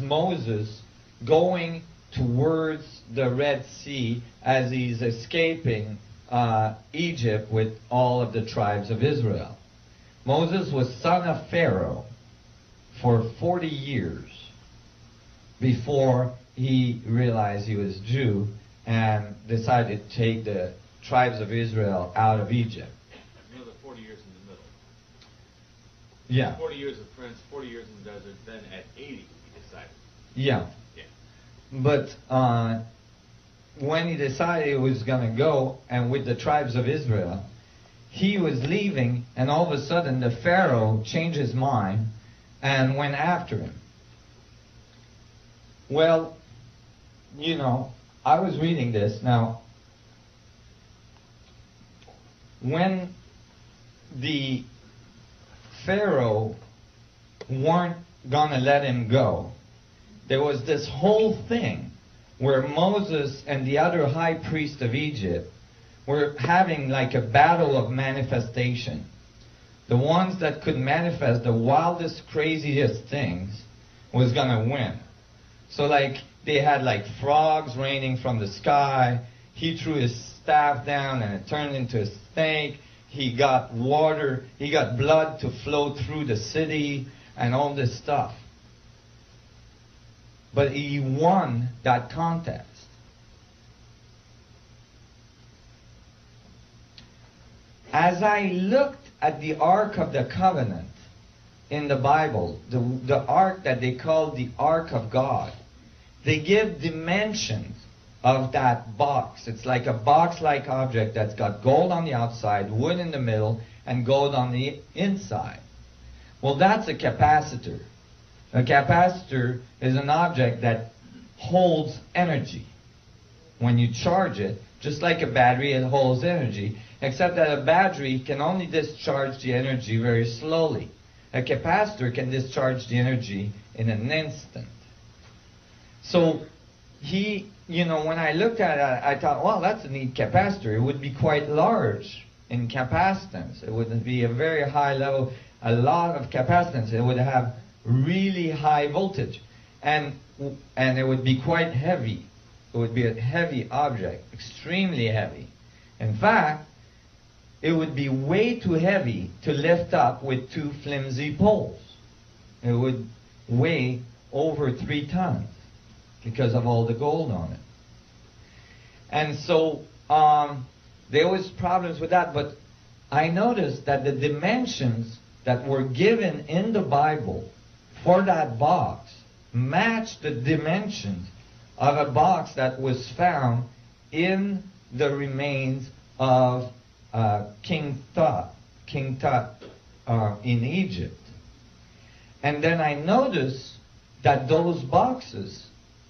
Moses going towards the Red Sea as he's escaping Egypt with all of the tribes of Israel. Moses was son of Pharaoh for 40 years before he realized he was Jew and decided to take the tribes of Israel out of Egypt. Another 40 years in the middle. Yeah. 40 years of Prince, 40 years in the desert, then at 80 he decided. Yeah. Yeah. But when he decided he was going to go and with the tribes of Israel, he was leaving, and all of a sudden the Pharaoh changed his mind and went after him. Well, you know, I was reading this. Now, when the Pharaoh weren't going to let him go, there was this whole thing where Moses and the other high priest of Egypt were having like a battle of manifestation. The ones that could manifest the wildest, craziest things was going to win. So like they had like frogs raining from the sky. He threw his staff down and it turned into a snake. He got water, he got blood to flow through the city and all this stuff. But he won that contest. As I looked at the Ark of the Covenant in the Bible, the Ark that they call the Ark of God, they give dimensions of that box. It's like a box-like object that's got gold on the outside, wood in the middle, and gold on the inside. Well, that's a capacitor. A capacitor is an object that holds energy. When you charge it, just like a battery, it holds energy, except that a battery can only discharge the energy very slowly. A capacitor can discharge the energy in an instant. So when I looked at it, I thought, well, that's a neat capacitor. It would be quite large in capacitance. It would be a very high level, a lot of capacitance. It would have really high voltage. And it would be quite heavy. It would be a heavy object, extremely heavy. In fact, it would be way too heavy to lift up with two flimsy poles. It would weigh over 3 tons because of all the gold on it. And so there was problems with that, but I noticed that the dimensions that were given in the Bible for that box matched the dimensions of a box that was found in the remains of King Tut in Egypt. And then I noticed that those boxes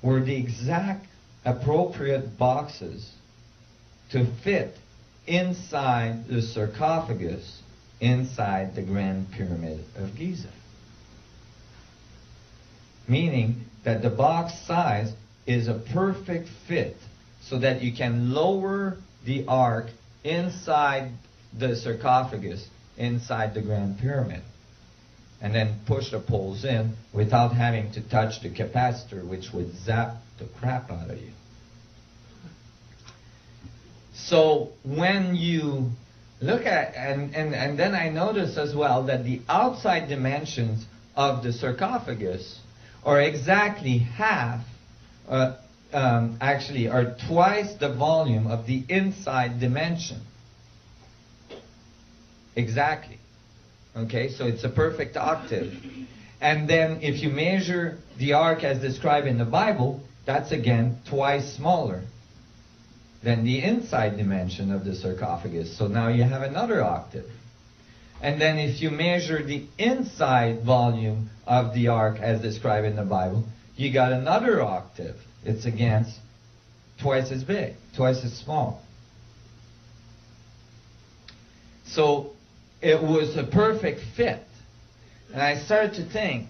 were the exact appropriate boxes to fit inside the sarcophagus inside the Grand Pyramid of Giza. Meaning that the box size is a perfect fit so that you can lower the ark inside the sarcophagus, inside the Grand Pyramid, and then push the poles in without having to touch the capacitor, which would zap the crap out of you. So when you look at, and then I noticed as well that the outside dimensions of the sarcophagus are exactly half, actually are twice the volume of the inside dimension. Exactly. Okay, so it's a perfect octave. And then if you measure the ark as described in the Bible, that's again twice smaller than the inside dimension of the sarcophagus. So now you have another octave. And then if you measure the inside volume of the ark as described in the Bible, you got another octave. It's again twice as big, twice as small. So it was a perfect fit. And I started to think,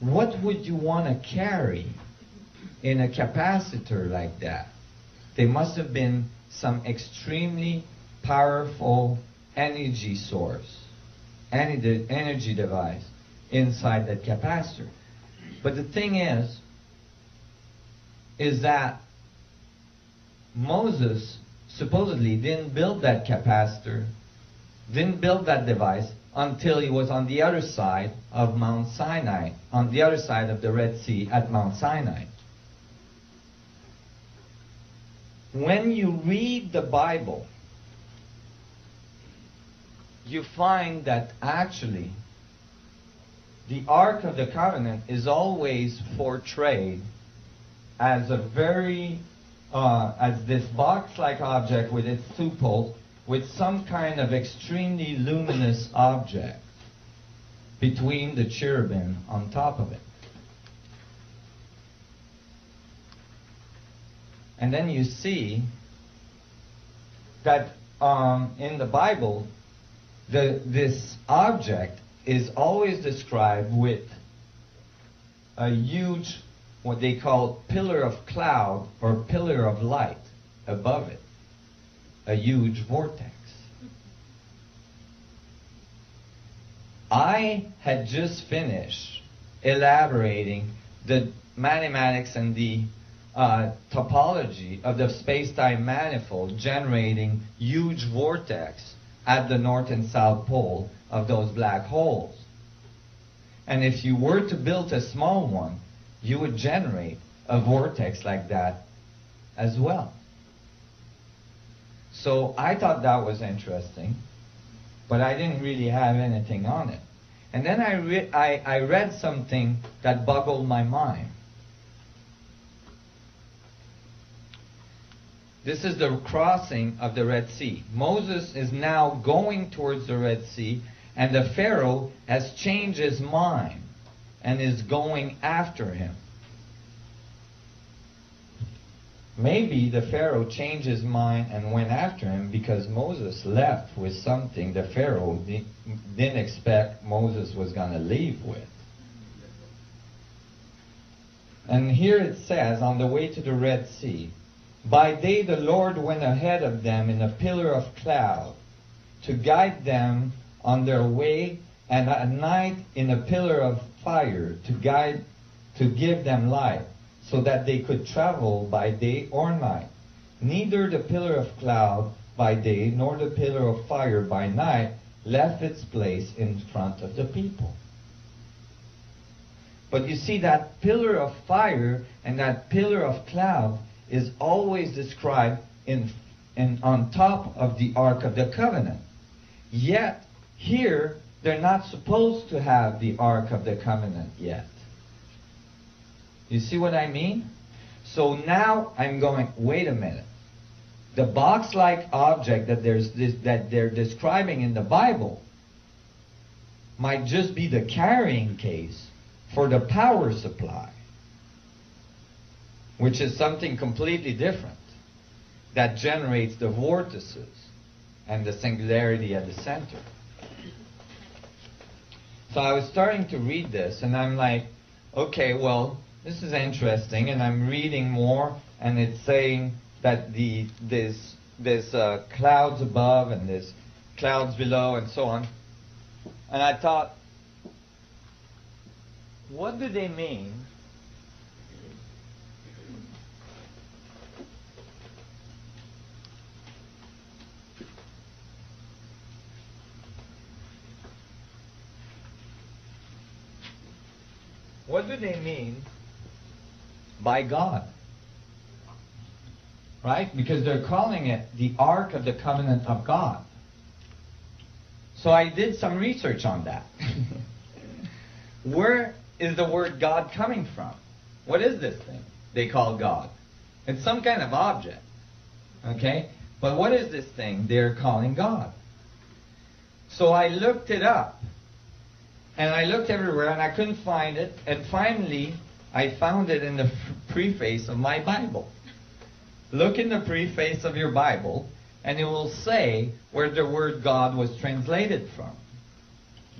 what would you want to carry in a capacitor like that? There must have been some extremely powerful energy source, energy device inside that capacitor. But the thing is that Moses supposedly didn't build that capacitor, didn't build that device until he was on the other side of Mount Sinai, on the other side of the Red Sea at Mount Sinai. When you read the Bible, you find that actually the Ark of the Covenant is always portrayed as a very, as this box-like object with its two poles, with some kind of extremely luminous object between the cherubim on top of it. And then you see that in the Bible, this object is always described with a huge, what they call pillar of cloud or pillar of light above it, a huge vortex. I had just finished elaborating the mathematics and the topology of the space-time manifold generating huge vortex at the north and south pole of those black holes. And if you were to build a small one, you would generate a vortex like that as well. So I thought that was interesting, but I didn't really have anything on it. And then I read something that boggled my mind. This is the crossing of the Red Sea. Moses is now going towards the Red Sea, and the Pharaoh has changed his mind and is going after him. Maybe the Pharaoh changed his mind and went after him because Moses left with something the Pharaoh didn't expect Moses was going to leave with. And here it says, on the way to the Red Sea, by day the Lord went ahead of them in a pillar of cloud to guide them on their way, and at night in a pillar of fire to give them light, so that they could travel by day or night. Neither the pillar of cloud by day nor the pillar of fire by night left its place in front of the people. But you see, that pillar of fire and that pillar of cloud is always described on top of the Ark of the Covenant. Yet, here, they're not supposed to have the Ark of the Covenant yet. You see what I mean? So now I'm going, wait a minute. The box-like object that they're describing in the Bible might just be the carrying case for the power supply, which is something completely different, that generates the vortices and the singularity at the center. So I was starting to read this, and I'm like, okay, well, this is interesting, and I'm reading more, and it's saying that there's clouds above and there's clouds below and so on. And I thought, what do they mean by God? Right? Because they're calling it the Ark of the Covenant of God. So I did some research on that. Where is the word God coming from? What is this thing they call God? It's some kind of object. Okay? But what is this thing they're calling God? So I looked it up. And I looked everywhere and I couldn't find it. And finally, I found it in the preface of my Bible. Look in the preface of your Bible, and it will say where the word God was translated from.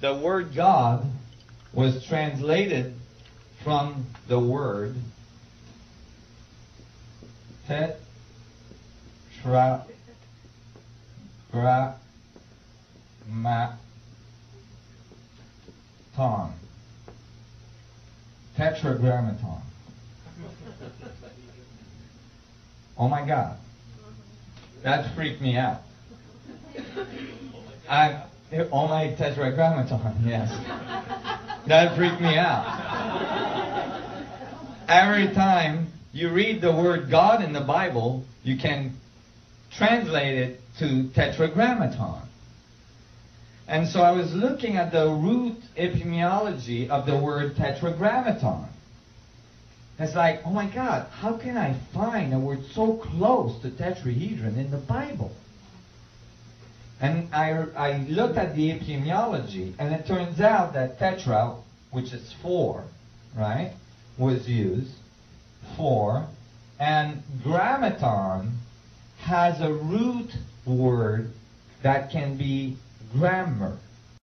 The word God was translated from the word Tetragramaton. Tetragramaton. Oh my God. That freaked me out. Oh my Tetragramaton, yes. That freaked me out. Every time you read the word God in the Bible, you can translate it to Tetragrammaton. And so I was looking at the root etymology of the word Tetragrammaton. It's like, oh my God, how can I find a word so close to tetrahedron in the Bible? And I looked at the etymology, and it turns out that tetra, which is 4, right, was used, 4, and grammaton has a root word that can be grammar.